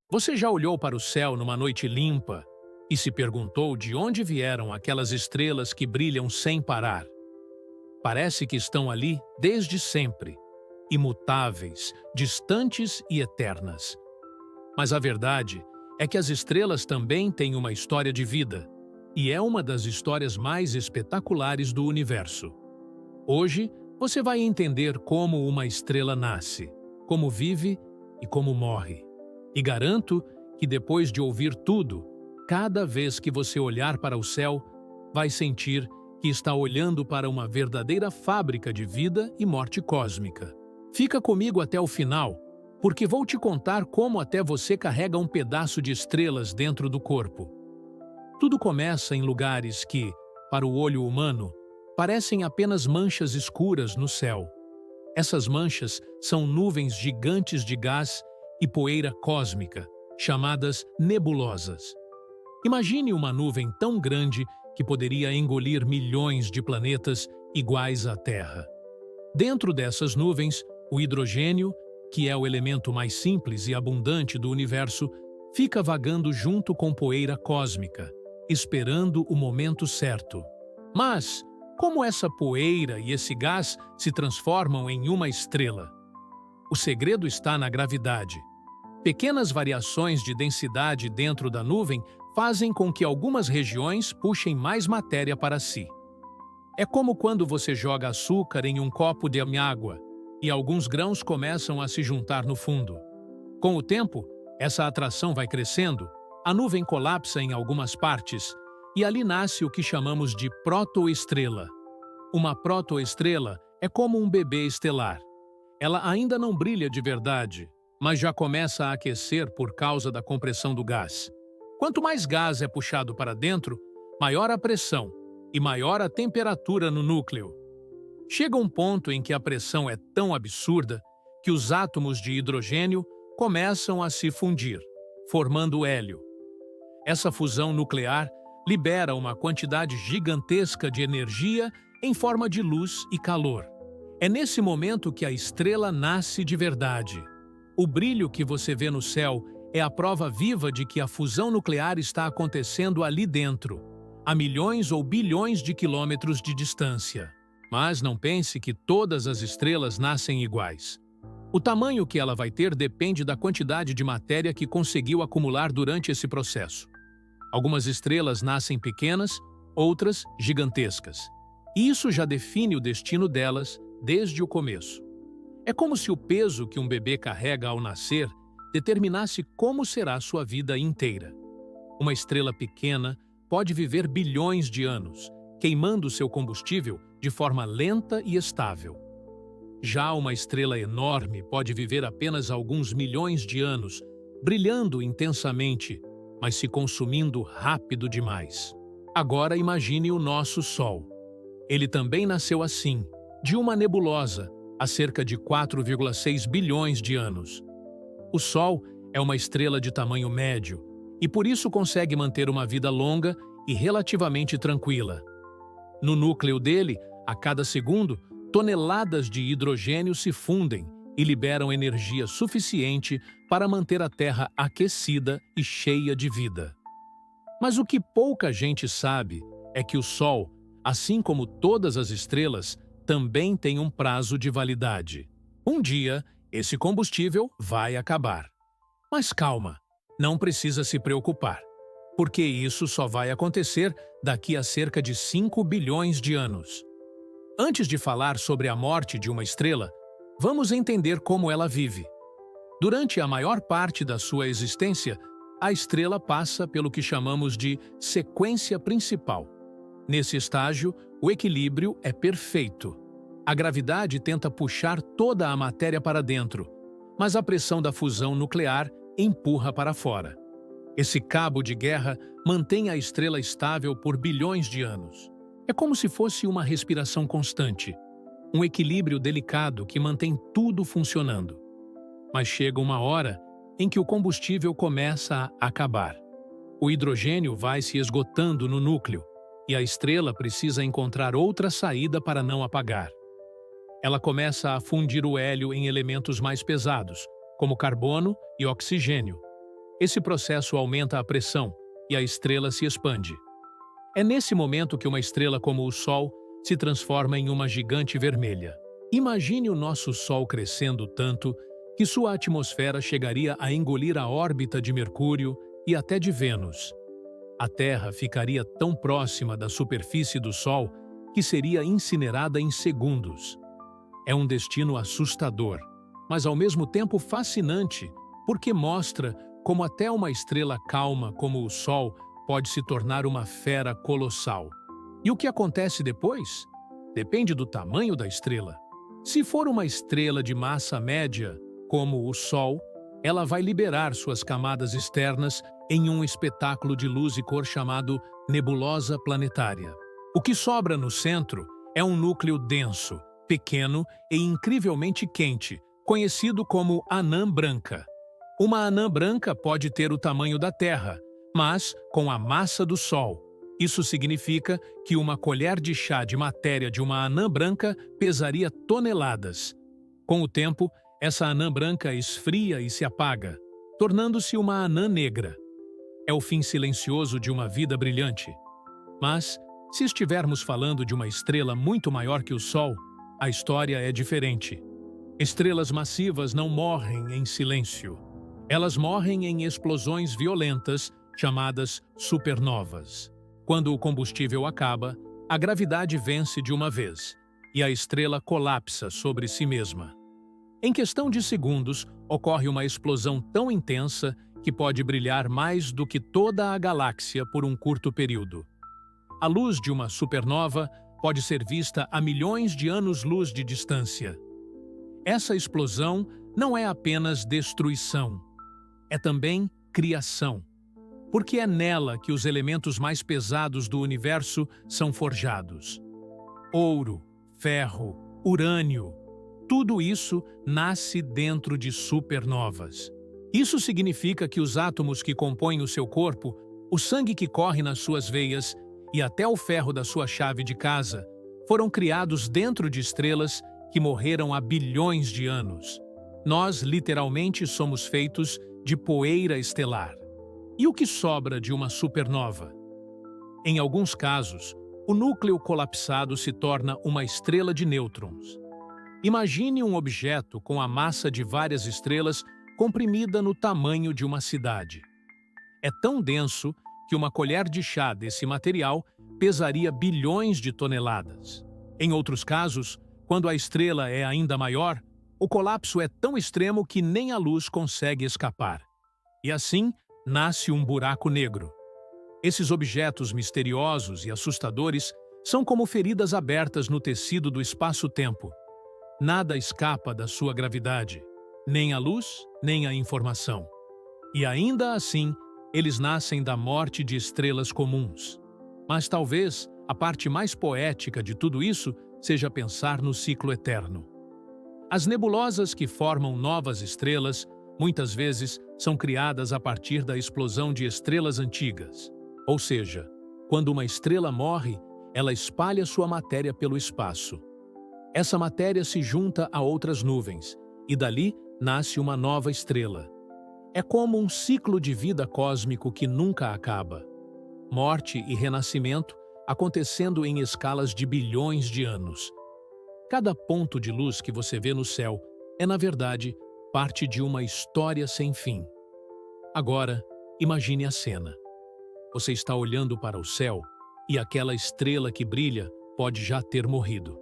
Você já olhou para o céu numa noite limpa e se perguntou de onde vieram aquelas estrelas que brilham sem parar? Parece que estão ali desde sempre, imutáveis, distantes e eternas. Mas a verdade é que as estrelas também têm uma história de vida, e é uma das histórias mais espetaculares do universo. Hoje, você vai entender como uma estrela nasce, como vive e como morre. E garanto que depois de ouvir tudo, cada vez que você olhar para o céu, vai sentir que está olhando para uma verdadeira fábrica de vida e morte cósmica. Fica comigo até o final, porque vou te contar como até você carrega um pedaço de estrelas dentro do corpo. Tudo começa em lugares que, para o olho humano, parecem apenas manchas escuras no céu. Essas manchas são nuvens gigantes de gás e poeira cósmica, chamadas nebulosas. Imagine uma nuvem tão grande que poderia engolir milhões de planetas iguais à Terra. Dentro dessas nuvens, o hidrogênio, que é o elemento mais simples e abundante do universo, fica vagando junto com poeira cósmica, esperando o momento certo. Mas, como essa poeira e esse gás se transformam em uma estrela? O segredo está na gravidade. Pequenas variações de densidade dentro da nuvem fazem com que algumas regiões puxem mais matéria para si. É como quando você joga açúcar em um copo de água e alguns grãos começam a se juntar no fundo. Com o tempo, essa atração vai crescendo, a nuvem colapsa em algumas partes e ali nasce o que chamamos de protoestrela. Uma protoestrela é como um bebê estelar. Ela ainda não brilha de verdade, mas já começa a aquecer por causa da compressão do gás. Quanto mais gás é puxado para dentro, maior a pressão e maior a temperatura no núcleo. Chega um ponto em que a pressão é tão absurda que os átomos de hidrogênio começam a se fundir, formando hélio. Essa fusão nuclear libera uma quantidade gigantesca de energia em forma de luz e calor. É nesse momento que a estrela nasce de verdade. O brilho que você vê no céu é a prova viva de que a fusão nuclear está acontecendo ali dentro, a milhões ou bilhões de quilômetros de distância. Mas não pense que todas as estrelas nascem iguais. O tamanho que ela vai ter depende da quantidade de matéria que conseguiu acumular durante esse processo. Algumas estrelas nascem pequenas, outras gigantescas. E isso já define o destino delas desde o começo. É como se o peso que um bebê carrega ao nascer determinasse como será sua vida inteira. Uma estrela pequena pode viver bilhões de anos, queimando seu combustível de forma lenta e estável. Já uma estrela enorme pode viver apenas alguns milhões de anos, brilhando intensamente, mas se consumindo rápido demais. Agora imagine o nosso Sol. Ele também nasceu assim, de uma nebulosa, há cerca de 4,6 bilhões de anos. O Sol é uma estrela de tamanho médio e por isso consegue manter uma vida longa e relativamente tranquila. No núcleo dele, a cada segundo, toneladas de hidrogênio se fundem e liberam energia suficiente para manter a Terra aquecida e cheia de vida. Mas o que pouca gente sabe é que o Sol, assim como todas as estrelas, também tem um prazo de validade. Um dia, esse combustível vai acabar. Mas calma, não precisa se preocupar, porque isso só vai acontecer daqui a cerca de 5 bilhões de anos. Antes de falar sobre a morte de uma estrela, vamos entender como ela vive. Durante a maior parte da sua existência, a estrela passa pelo que chamamos de sequência principal. Nesse estágio, o equilíbrio é perfeito. A gravidade tenta puxar toda a matéria para dentro, mas a pressão da fusão nuclear empurra para fora. Esse cabo de guerra mantém a estrela estável por bilhões de anos. É como se fosse uma respiração constante, um equilíbrio delicado que mantém tudo funcionando. Mas chega uma hora em que o combustível começa a acabar. O hidrogênio vai se esgotando no núcleo e a estrela precisa encontrar outra saída para não apagar. Ela começa a fundir o hélio em elementos mais pesados, como carbono e oxigênio. Esse processo aumenta a pressão e a estrela se expande. É nesse momento que uma estrela como o Sol se transforma em uma gigante vermelha. Imagine o nosso Sol crescendo tanto que sua atmosfera chegaria a engolir a órbita de Mercúrio e até de Vênus. A Terra ficaria tão próxima da superfície do Sol que seria incinerada em segundos. É um destino assustador, mas ao mesmo tempo fascinante, porque mostra como até uma estrela calma como o Sol pode se tornar uma fera colossal. E o que acontece depois? Depende do tamanho da estrela. Se for uma estrela de massa média, como o Sol, ela vai liberar suas camadas externas em um espetáculo de luz e cor chamado nebulosa planetária. O que sobra no centro é um núcleo denso, pequeno e incrivelmente quente, conhecido como anã branca. Uma anã branca pode ter o tamanho da Terra, mas com a massa do Sol. Isso significa que uma colher de chá de matéria de uma anã branca pesaria toneladas. Com o tempo, essa anã branca esfria e se apaga, tornando-se uma anã negra. É o fim silencioso de uma vida brilhante. Mas, se estivermos falando de uma estrela muito maior que o Sol, a história é diferente. Estrelas massivas não morrem em silêncio. Elas morrem em explosões violentas, chamadas supernovas. Quando o combustível acaba, a gravidade vence de uma vez, e a estrela colapsa sobre si mesma. Em questão de segundos, ocorre uma explosão tão intensa que pode brilhar mais do que toda a galáxia por um curto período. A luz de uma supernova pode ser vista a milhões de anos-luz de distância. Essa explosão não é apenas destruição, é também criação, porque é nela que os elementos mais pesados do universo são forjados. Ouro, ferro, urânio, tudo isso nasce dentro de supernovas. Isso significa que os átomos que compõem o seu corpo, o sangue que corre nas suas veias e até o ferro da sua chave de casa foram criados dentro de estrelas que morreram há bilhões de anos. Nós, literalmente, somos feitos de poeira estelar. E o que sobra de uma supernova? Em alguns casos, o núcleo colapsado se torna uma estrela de nêutrons. Imagine um objeto com a massa de várias estrelas comprimida no tamanho de uma cidade. É tão denso que uma colher de chá desse material pesaria bilhões de toneladas. Em outros casos, quando a estrela é ainda maior, o colapso é tão extremo que nem a luz consegue escapar. E assim, nasce um buraco negro. Esses objetos misteriosos e assustadores são como feridas abertas no tecido do espaço-tempo. Nada escapa da sua gravidade, nem a luz, nem a informação. E ainda assim, eles nascem da morte de estrelas comuns. Mas talvez a parte mais poética de tudo isso seja pensar no ciclo eterno. As nebulosas que formam novas estrelas muitas vezes são criadas a partir da explosão de estrelas antigas. Ou seja, quando uma estrela morre, ela espalha sua matéria pelo espaço. Essa matéria se junta a outras nuvens, e dali nasce uma nova estrela. É como um ciclo de vida cósmico que nunca acaba. Morte e renascimento acontecendo em escalas de bilhões de anos. Cada ponto de luz que você vê no céu é, na verdade, parte de uma história sem fim. Agora, imagine a cena. Você está olhando para o céu e aquela estrela que brilha pode já ter morrido.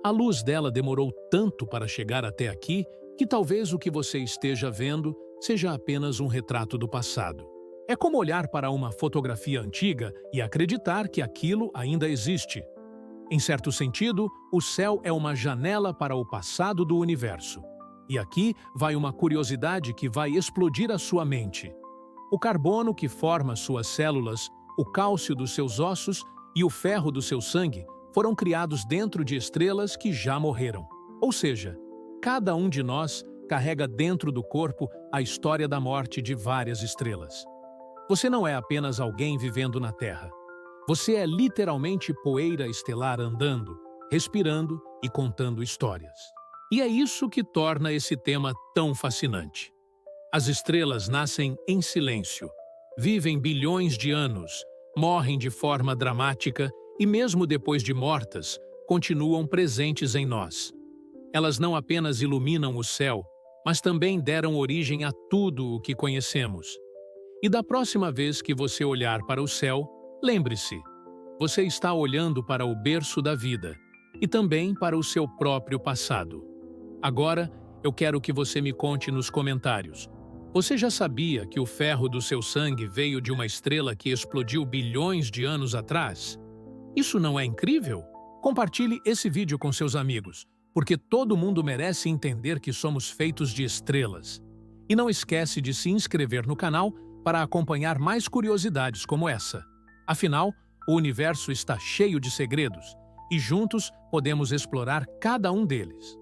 A luz dela demorou tanto para chegar até aqui que talvez o que você esteja vendo seja apenas um retrato do passado. É como olhar para uma fotografia antiga e acreditar que aquilo ainda existe. Em certo sentido, o céu é uma janela para o passado do universo. E aqui vai uma curiosidade que vai explodir a sua mente. O carbono que forma suas células, o cálcio dos seus ossos e o ferro do seu sangue foram criados dentro de estrelas que já morreram. Ou seja, cada um de nós carrega dentro do corpo a história da morte de várias estrelas. Você não é apenas alguém vivendo na Terra. Você é literalmente poeira estelar andando, respirando e contando histórias. E é isso que torna esse tema tão fascinante. As estrelas nascem em silêncio, vivem bilhões de anos, morrem de forma dramática e, mesmo depois de mortas, continuam presentes em nós. Elas não apenas iluminam o céu, mas também deram origem a tudo o que conhecemos. E da próxima vez que você olhar para o céu, lembre-se, você está olhando para o berço da vida e também para o seu próprio passado. Agora, eu quero que você me conte nos comentários. Você já sabia que o ferro do seu sangue veio de uma estrela que explodiu bilhões de anos atrás? Isso não é incrível? Compartilhe esse vídeo com seus amigos, porque todo mundo merece entender que somos feitos de estrelas. E não esquece de se inscrever no canal para acompanhar mais curiosidades como essa. Afinal, o universo está cheio de segredos e juntos podemos explorar cada um deles.